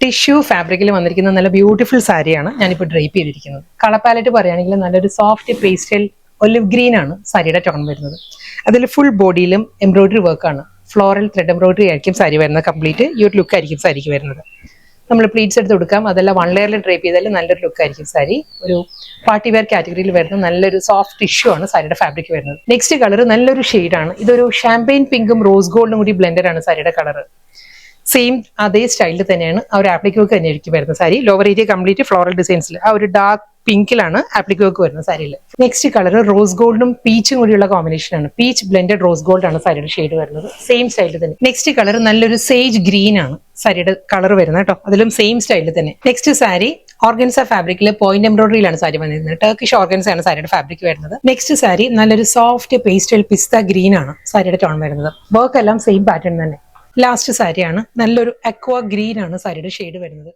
Tissue ഫാബ്രിക്കിൽ വന്നിരിക്കുന്ന നല്ല ബ്യൂട്ടിഫുൾ സാരിയാണ് ഞാനിപ്പോൾ ഡ്രൈപ്പ് ചെയ്തിരിക്കുന്നത്. കളർ പാലറ്റ് പറയുകയാണെങ്കിൽ നല്ലൊരു സോഫ്റ്റ് പേസ്റ്റൽ ഒലിവ് ഗ്രീൻ ആണ് സാരിയുടെ ടോൺ വരുന്നത്. അതിൽ ഫുൾ ബോഡിയിലും എംബ്രോയിഡറി വർക്കാണ്. ഫ്ലോറൽ ത്രെഡ് എംബ്രോയിഡറി ആയിരിക്കും സാരി വരുന്നത്. കംപ്ലീറ്റ് ഈ ഒരു ലുക്ക് ആയിരിക്കും സാരിക്ക് വരുന്നത്. നമ്മൾ പ്ലീറ്റ്സ് എടുത്ത് കൊടുക്കാം. അതെല്ലാം വൺ ലെയറിൽ ഡ്രൈപ്പ് ചെയ്താൽ നല്ലൊരു ലുക്ക് ആയിരിക്കും സാരി. ഒരു പാർട്ടി വെയർ കാറ്റഗറിയിൽ വരുന്ന നല്ലൊരു സോഫ്റ്റ് ടിഷ്യൂ ആണ് സാരിയുടെ ഫാബ്രിക് വരുന്നത്. നെക്സ്റ്റ് കളർ നല്ലൊരു ഷെയ്ഡാണ്. ഇതൊരു ഷാമ്പെയിൻ പിങ്കും റോസ് ഗോൾഡും കൂടി ബ്ലെൻഡഡ് ആണ് സാരിയുടെ കളർ. സെയിം അതേ സ്റ്റൈലിൽ തന്നെയാണ് ആ ഒരു ആപ്ലിക് വർക്ക് തന്നെ ആയിരിക്കും വരുന്ന sari. Lower area complete floral ഡിസൈൻസിൽ ആ ഒരു ഡാർക്ക് പിങ്കിലാണ് ആപ്ലിക് വർക്ക് വരുന്ന സാരിയിൽ. നെക്സ്റ്റ് കളർ റോസ് ഗോൾഡും പീച്ചും കൂടിയുള്ള കോമ്പിനേഷൻ ആണ്. പീച്ച് ബ്ലെൻഡഡ് റോസ് ഗോൾഡ് ആണ് സാരിയുടെ ഷെയ്ഡ് വരുന്നത്. സെയിം സ്റ്റൈലിൽ തന്നെ. നെക്സ്റ്റ് കളർ നല്ലൊരു സേജ് ഗ്രീൻ ആണ് സാരിയുടെ കളർ വരുന്നത് കേട്ടോ. അതിലും സെയിം സ്റ്റൈലിൽ തന്നെ. നെക്സ്റ്റ് സാരി ഓർഗൻസ ഫാബ്രിക്കിൽ പോയിന്റ് എംബ്രോയിഡറിയിലാണ് സാരി വന്നിരുന്നത്. ടർക്കിഷ് ഓർഗൻസ ആണ് സാരിയുടെ ഫാബ്രിക് വരുന്നത്. നെക്സ്റ്റ് സാരി നല്ലൊരു സോഫ്റ്റ് പേസ്റ്റൽ പിസ്ത ഗ്രീൻ ആണ് സാരിയുടെ ടോൺ വരുന്നത്. വർക്ക് എല്ലാം സെയിം പാറ്റേൺ തന്നെ. ലാസ്റ്റ് സാരിയാണ് നല്ലൊരു അക്വ ഗ്രീൻ ആണ് സാരിയുടെ ഷെയ്ഡ് വരുന്നത്.